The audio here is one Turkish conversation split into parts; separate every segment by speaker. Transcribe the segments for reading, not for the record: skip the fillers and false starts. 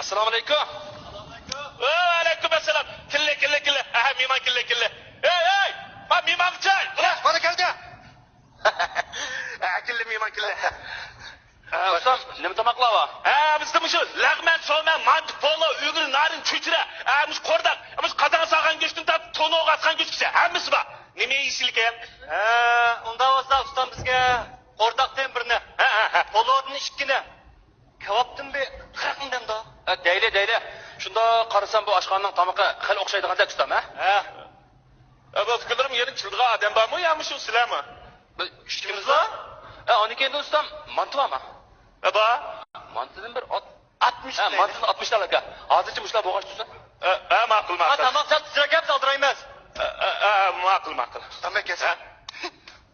Speaker 1: Assalomu alaykum.
Speaker 2: Aleyküm assalam. Kille. Aha miyman kille. Hey. Ma miymancha.
Speaker 1: Bana geldi.
Speaker 2: Kille miyman kille.
Speaker 1: Ustam, nima tamoqlava?
Speaker 2: Bizde şu lagman, soğman, mantı, polo, ügür, narin, çüçüre. Miş kordak. Miş kazan sağan geçtin de tonu atkan geçkise. Hemisi var. Nime işilik ya?
Speaker 3: Unda olsa ustam bizge kordaktan birine. Polodun ikkine. Kebaptın bir 40 mingdan da.
Speaker 1: Deyli. Shunda qarasam bu oshxonaning tamoqi xil o'xshaydigandek ustam, ha?
Speaker 2: Bu fikirlerim yerin çıldığa adam var mı ya şu silah mı?
Speaker 1: Ishimiz var. Oniki endi ustam, manti bormi?
Speaker 2: Ba?
Speaker 1: Mantidan bir
Speaker 3: 60
Speaker 1: Ha, mantidan 60 talaka. Hozircha mushlar bo'g'ash tutsin.
Speaker 2: Ma'qul.
Speaker 3: Tamam sen tizrek aldırayımız.
Speaker 2: Ma'qul.
Speaker 4: Tamam kesin.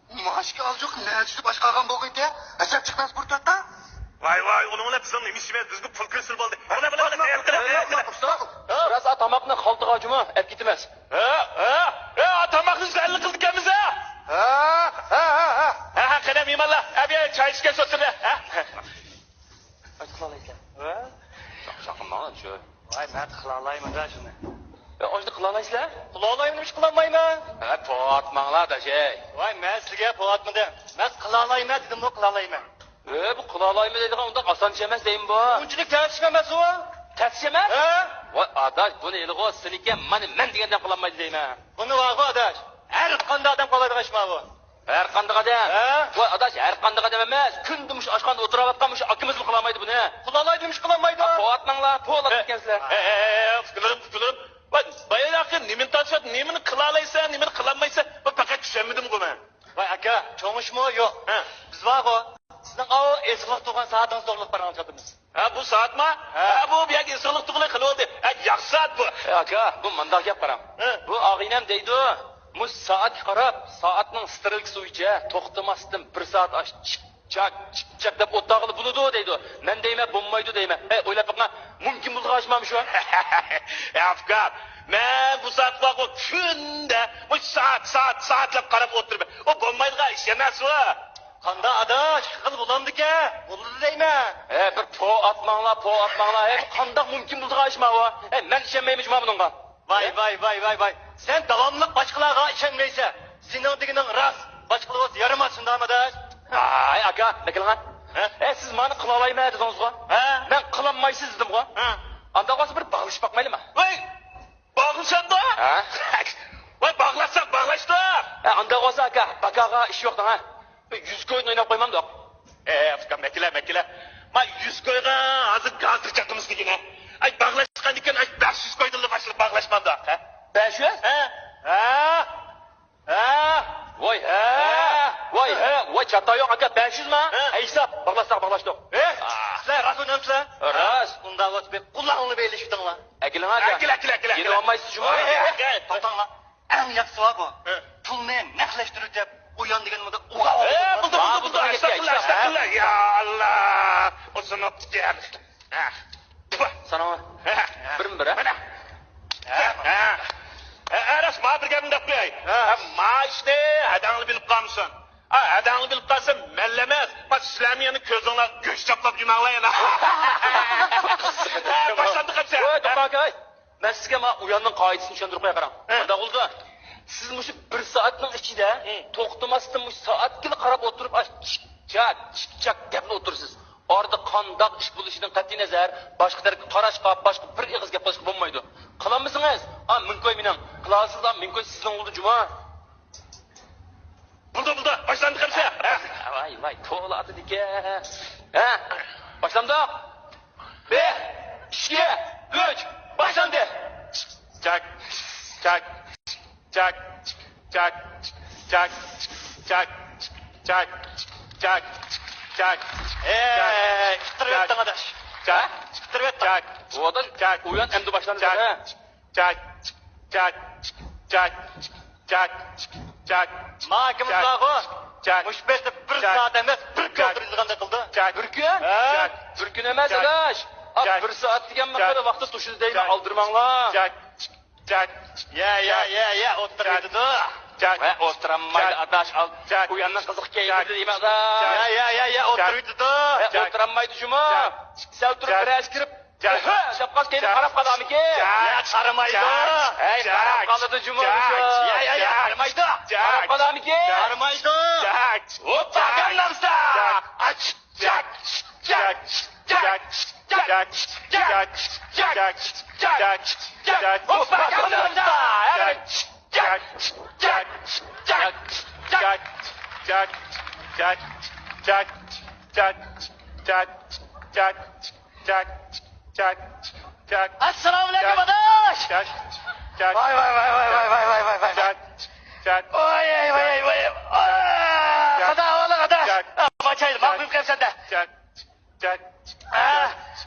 Speaker 4: Maaşka alacak ne düştü başka ağam boğuydu ya. Açıp çıkmaz burada.
Speaker 2: Vay onunla bizim imişime düzgün pul kırısıl oldu. Bana.
Speaker 1: Biraz tamoqni xaltaga juma olib ketamiz.
Speaker 2: Atamaklı güzellik kıldık emiz ha. Ha, kadem imallah. Abi çay içke sotsana.
Speaker 1: Qilalaysan. Chaqirmanglar shu.
Speaker 3: Vay ben kılalayım da şunu.
Speaker 1: Oshni qilaolaysizlar?
Speaker 3: Kılalayım demiş kılamayım.
Speaker 1: Potmanglar da şey.
Speaker 3: Vay ben sizge polatmadım. Ben kılalayım dedim bu kılalayım.
Speaker 1: Bu qilaolaymi deydigan unda oson ish emas deymi bu.
Speaker 3: Unchilik tartishmamas u.
Speaker 1: Tatsiz emas? Voy adash, buni ilg'o senike men degandan qilolmaydi deyman.
Speaker 3: Bunu var adaş. Her qanday adam qolaydi qaşma bu.
Speaker 1: Har qanday odam. Voy adash, har qanday odam emas. Kundumush oshxonada o'tirayotgan mush akimiz qilolmaydi buni.
Speaker 3: Kılalaydı demiş kılamaydı.
Speaker 1: Poatmanglar, po'lat ekansizlar.
Speaker 2: Fikirlerim. Bayılakın nimin taşıt, nimin kılalaysa, nimin kılanmaysa. Bak fakat düşemedim bu ben.
Speaker 3: Vay aka, çoğmuş mu? Yok. Biz var o. Sizin o esnaf tuğan saatiniz doğruluk paranı çatımız.
Speaker 2: Bu saat mı? Bu bir insanlık tuğla kılıyordu. Yak saat bu.
Speaker 1: Aka, bu mandaq gap qaram. Bu og'inam deydi. Mush soat qarab, soatning sterilkisi bo'yicha to'xtamasdan 1 soat chak deb o'tag'ili bo'ladi deydi. Men deyman, bo'lmaydi deyman. O'ylab boqma, mumkin bo'lg'ashmam shu.
Speaker 2: Afgan. Men bu saat bak o künde bu saatlap qarab o'tirib. O bo'lmaydigan ish emas bu.
Speaker 3: Qanda adaş, qil bulandı ki. Buldu deyman.
Speaker 1: Bir po atmanglar. Qanday mumkin bo'lg'ashma u. Men ishonmayman shuma bunga.
Speaker 3: Vay. Sen davamlıq başqalarga işenmeyse, senin diginin ras, başqalarga yaramasın da adaş.
Speaker 1: Ay aka, ne qilgan? Siz meni qilaolayman dedingiz-ku. Men qilaolmaysiz dedim-ku. Anda qolsa bir bag'lish boqmaylimi?
Speaker 2: Voy! Bağlışan da? Vay bağlaştı.
Speaker 1: Anda qolsa aka, bakaga ish yo'qdan ha. 100 koyun oynab qo'ymam da.
Speaker 2: Afgan mekile. Ma 100 koyga hazır gazır çatımız digine. Ay bağlaşkan diken ay 500 koydunla başlayıp bağlaşmam da.
Speaker 1: 500? Voy chatta yo'q aka 500 mi? Hisob bağlaştık.
Speaker 3: Sizler ras oynamsizlar?
Speaker 1: Ras.
Speaker 3: Unda ot bir kulağını beyleştirdinglar.
Speaker 1: Akilin aka. Yine olmaysiz shuma.
Speaker 3: To'xtanglar. Eng yaxshisi var bu. Pulni naqlashtirib deb uyan deganimda uga
Speaker 2: Buldu. Estağfurullah. Ya Allah. O sana gel.
Speaker 1: Sana bir ha.
Speaker 2: Aras ma bir gapni deb qo'yay. Ma işte adangni bilib qolmsan. Adangni bilib qolsa mellemas. Ma Islamiyani ko'zinglar go'sh chaplab yumanglar yana. Başlandık hepsi.
Speaker 1: Aka. Men sizga uyanning qoidasini tushuntirib qo'ya qarang. Unda bo'ldi. Siz mush 1 soatning ichida to'xtamasdan mush soatga qarab o'tirib, chak deb o'tirsiz. Orada qandoq ish bo'lishidan qat'iy nazar, boshqa tarafga qarashqa, boshqa bir ig'iz gap qilishga bo'lmaydi. Qilamisiz? Mumkin mening. Qilasizlar, mumkin sizning oldi juma.
Speaker 2: Buldu. Başlandık hepsi.
Speaker 1: Vay, to'g'ri dika. Başlandı. 1, 2, 3, başlandı.
Speaker 2: Çak.
Speaker 3: Çıktırıp ettin adaş. Çıktırıp ettin.
Speaker 1: O da uyan emdi başlandı.
Speaker 3: Mahkemiz var o. Müşbette 1 saat emas, 1 gün oturduğunda kıldı.
Speaker 1: Bir gün emas adaş. 1 saat degan maqada vaqtda tushuz deydi aldırmanglar.
Speaker 3: Ya oturuyordu da.
Speaker 1: O'tirammaydi adash uyandan qiziq keldi deyman da.
Speaker 3: Ya oturuyordu da.
Speaker 1: O'tirammaydi shuma. Sal turib biraz kirib Şapkas gelip karab kalamı ki.
Speaker 3: Ya qaramaydi.
Speaker 1: Hey, karab kaladı cumhurbaşı.
Speaker 3: Ya qaramaydi.
Speaker 1: Karab kalamı ki.
Speaker 3: Qaramaydi.
Speaker 2: Hoppa Gangnam Style. Aç. Jack. Jack. Jack. Jack. Jack. Jack. Jack. Jack.
Speaker 1: Hoppa Gangnam Style.
Speaker 2: Jack. Jack. Jack. Jack. Jack. Jack. Jack. Jack. Jack. Jack. Jack. Jack. Jack. Jack.
Speaker 3: Assalomu alaykum adaş.
Speaker 2: Jack. Jack.
Speaker 3: Vay.
Speaker 2: Jack. Jack.
Speaker 3: Vay. Kada oğlum adaş.
Speaker 2: Jack.
Speaker 3: Maçaydı. Bakmayayım kim sende.
Speaker 2: Jack. Jack.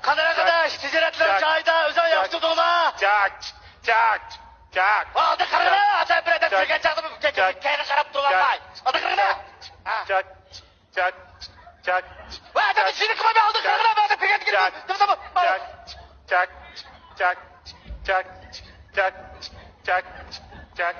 Speaker 3: Kadir arkadaş. Ticaretlerim çayda özel yaptırdım ha.
Speaker 2: Jack. Jack. Jack.
Speaker 3: Aldı kırgını. Ata bir eden
Speaker 2: Jack.
Speaker 3: Türkiye çaktım.
Speaker 2: Jack.
Speaker 3: Kayını karab durgan
Speaker 2: Jack.
Speaker 3: bay. Aldı kırgını.
Speaker 2: Jack. Jack. Jack.
Speaker 3: Vay adam şimdi kıma bir aldı kırgını. Ben de piket
Speaker 2: Jack.
Speaker 3: gittim. Tamam.
Speaker 2: Jack. Jack. Jack. Jack. Jack. Jack. Jack.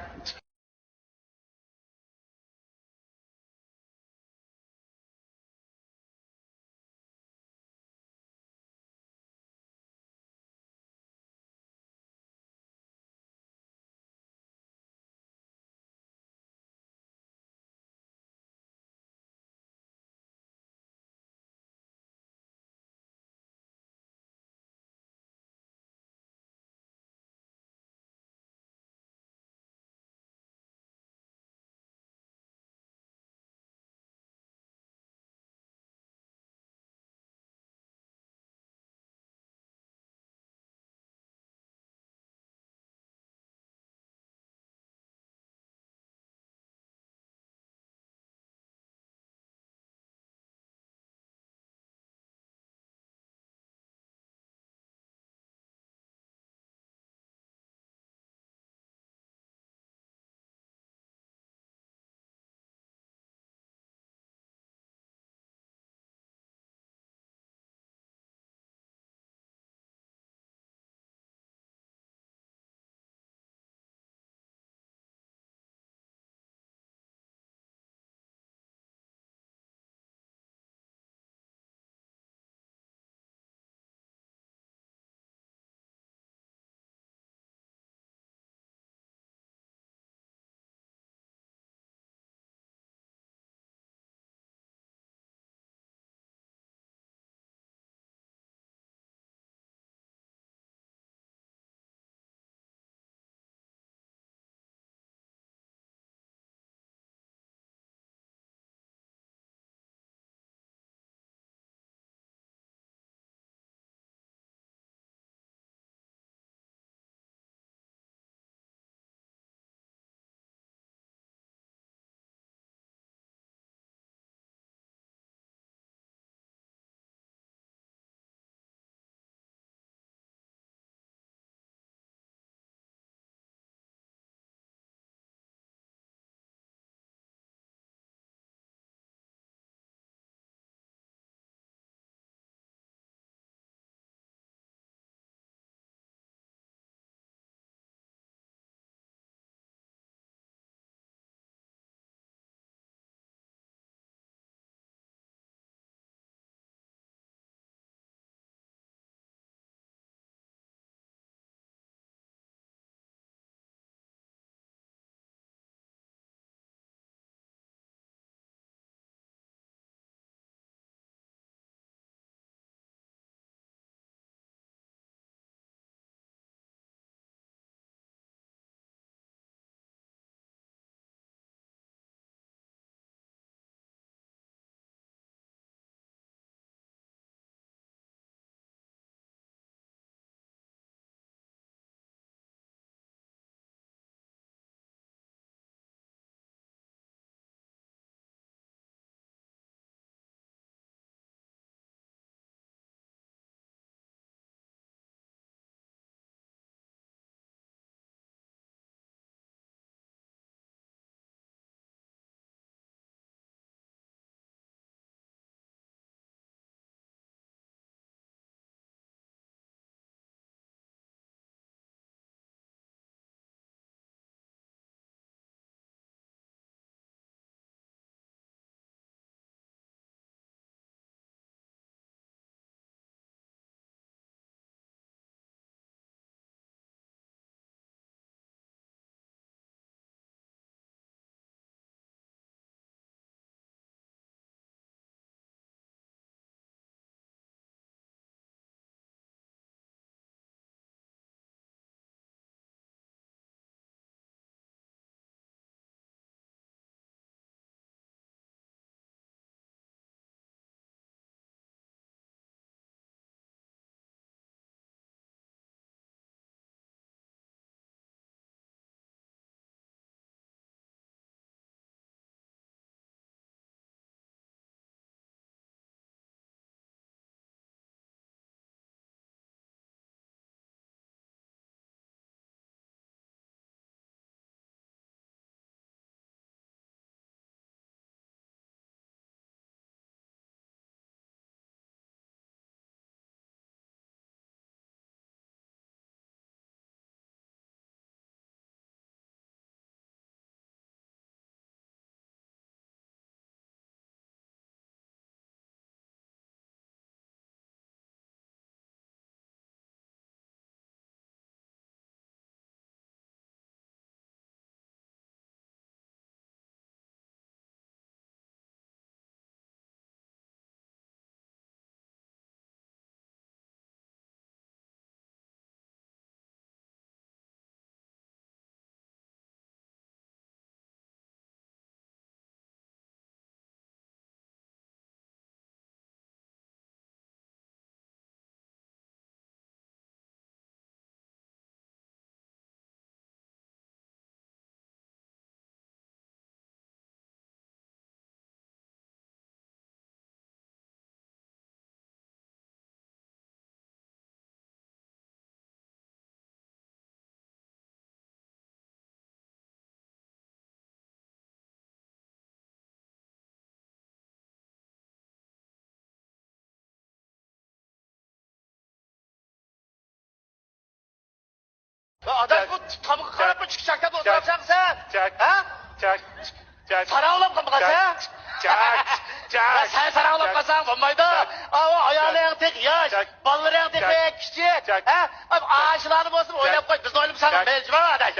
Speaker 3: Adaş bu tamı karab mı çıkacakta da oturacaksın sen? Ha? Sana oğlum kapı sen? Ya sen sana oğlum kasan olmaydı. Ama ayağın tek yaş, balların tek küçük. Ha? Ağaçlarını bozsun oynayıp koy. Biz oynayıp sana mecbur adaş.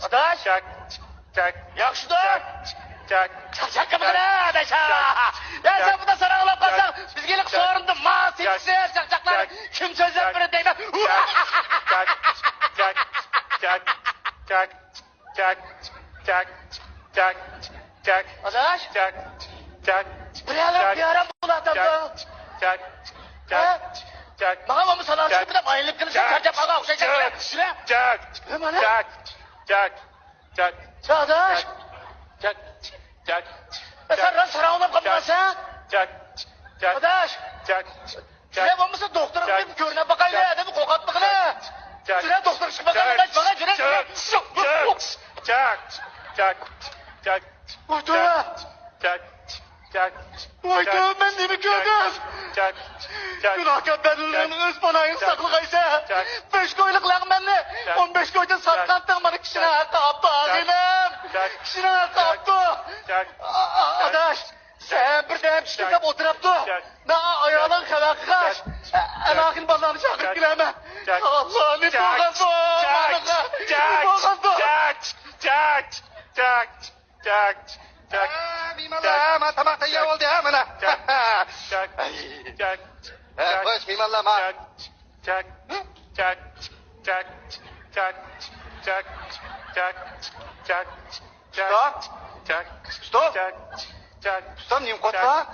Speaker 3: Adaş. Yakşı dur. Çak kapıları adaş ha. Ya sen bu da sana oğlum kasan. Biz gelip sorundu. Ma seçsiz çakçaklar. Kim sözler böyle değil mi? Adaş. Bir ara bu adamdı. Bana mı sana çıkıp da bayılıp kılıçı çarca bana okşayacak. Şuraya. Adaş. Sen sana oğlum kapılasın. Adaş. Şuraya var mısın doktora bir görüne bakayım ya. Değil mi kokat bakın. Şuraya doktor çık bakayım. Bana şuraya. Vay canım ben ne mi gördüm? Günahkar benliğinin öz banayın saklı ise 5 koyluklar benli 15 koydan satkanttın bana kişine kaptı ağzıyla kişine kaptı adaş sen bir dem çıkıp oturuptu ne ayağın kadar kaç elakin bazarını çakıp güleme Allah ne boğazı
Speaker 4: Mimallah ma tamam tayya oldu ha mana. Koş mimallah ma. Stop. Stop nim kotla.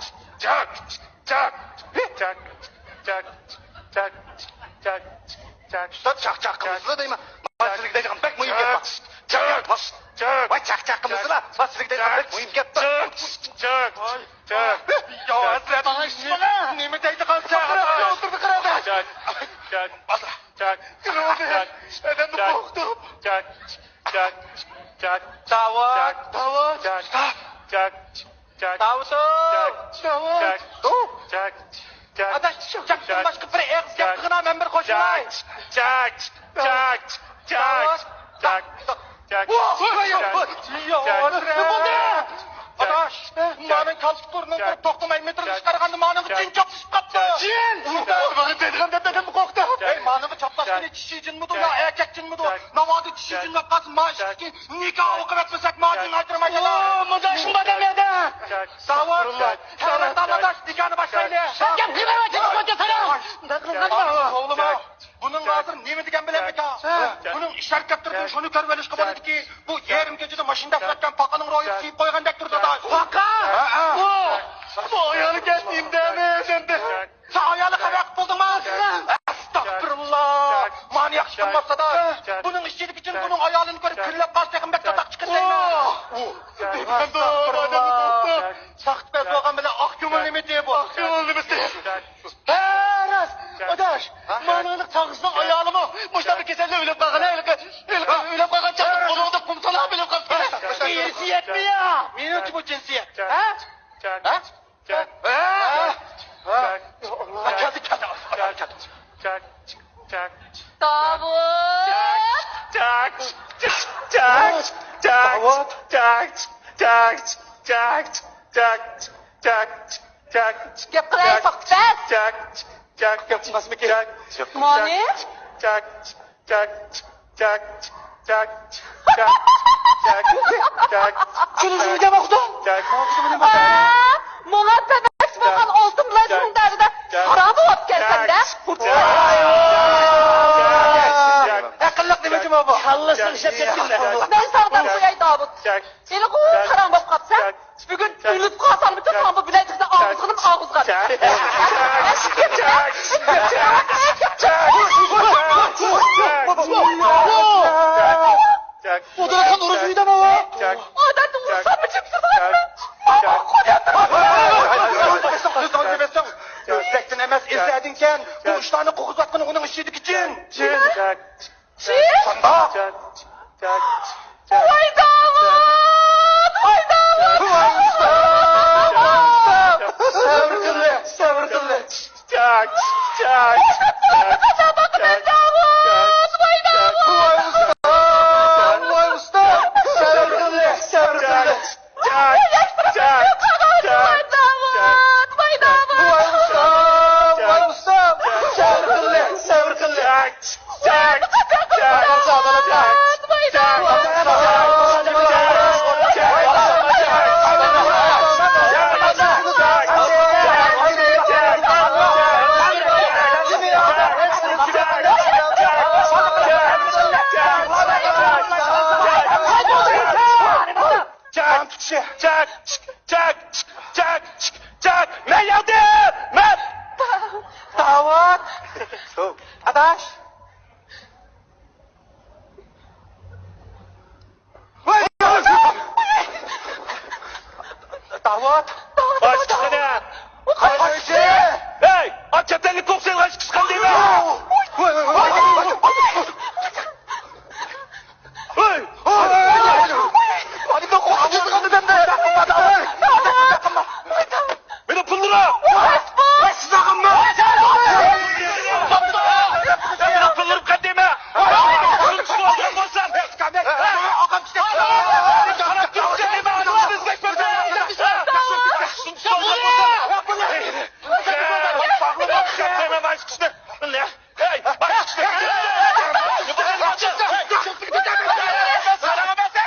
Speaker 4: Stop çak kımızlı değil mi? Masırlıkta çıkan pek mühim yapma. Vay çak kımızlı. Masırlıkta çıkan pek mühim yapma. Ya Hazret.
Speaker 3: Bana iş bana.
Speaker 4: Nimeteydi kalsa. Oturdu kırıldı. Kırıldı. Efendim korktum. Davut. Adaş çıkacaksın başka bir eğiz yaptığına ben bir koşulay. Adaş, manın kaltıp burnun bir toktuma metrini çıkargandı manın bütün çapışıp kaptı. Cin! Bana dedim korktu. Manın çaplaşkını çişicin mi dur ya erkekcin mi dur? Navadı çişicin mi kalsın maaşı ki nikah okup etmesek maaşın aytırmayacaklar. Mıdaşın badem yedi. Davut, Davut Adaş nikahını başlayın. Sen gel kime bakayım koca sana. Oğluma. Bunun lazım ne mi diken bilen nikah? Bunun işaret yaptırdığın şunu körveliş kabadı ki bu yerim gecede maşında fırlatken pakanın royu sıyıp koygan dek durdu da. Paka! Bu ayağını kesmeyeyim deme efendi. Sen ayağını kayak buldun mu? Estağfurullah. Manyak çıkılmazsa da bunun işçilik için bunun ayağını görüp kırılıp kalsayken bek tatak çıkın değil mi? Estağfurullah. Sakt be soğan bile ak yumul nimeti bu. Ak yumul nimeti. Ras, adaş, mananın tağısının ayağını mı? Muşta bir keselle ölüp kalkana, ölüp kalkan çabuk koluğunda kumsala ölüp kalkana. Cinsiyet mi ya? Minut bu cinsiyet. Ha? Kadı.
Speaker 5: Gap qilay sohbat.
Speaker 4: Yapmasın ki.
Speaker 5: Mani?
Speaker 4: Şunu şuraya bakdı.
Speaker 5: Moğol bebek bakan olsun bulaşımın derdi. Harap olup gelsen de.
Speaker 4: Akıllık demeci mi bu?
Speaker 3: Kallasın işlep ketkinler.
Speaker 5: Ben sağdan koyay Davut. Eli kuğun karan bop kapsa. Bugün ülüp kalsan bütün tamı bileycikte ağızgınım ağızgan.
Speaker 4: O da kan oruç uyudan o.
Speaker 5: Adamın vursan mı çıksın?
Speaker 4: Gözlektin emez izledinken bu uçlarını kokuz atmanı onun işledik için.
Speaker 5: Çin?
Speaker 4: Sanda.
Speaker 5: Vay Davut! Vay Davut!
Speaker 4: Sabır kıllı.
Speaker 2: Men geldim! Men!
Speaker 4: Davut! Adaş! Davut!
Speaker 2: Aç kısana! Hey! Aç çatanı kopsan aç kıskan değil mi? Hey!
Speaker 4: Hadi de kokacağız kanı ben de.
Speaker 2: Beni pıldıra!
Speaker 4: Sakın mı?
Speaker 2: Beni pıldırıp kan değil mi? Kılıçlı olduğum olsam!
Speaker 4: Ağam işte.
Speaker 2: Kanat Türkçe değil mi? Adımınız bekmedi! Kılıçlı olduğum olsam! Bağlı bak çatayım baş kısmı! Ne? Hey! Baş kısmı! Sana ben sen!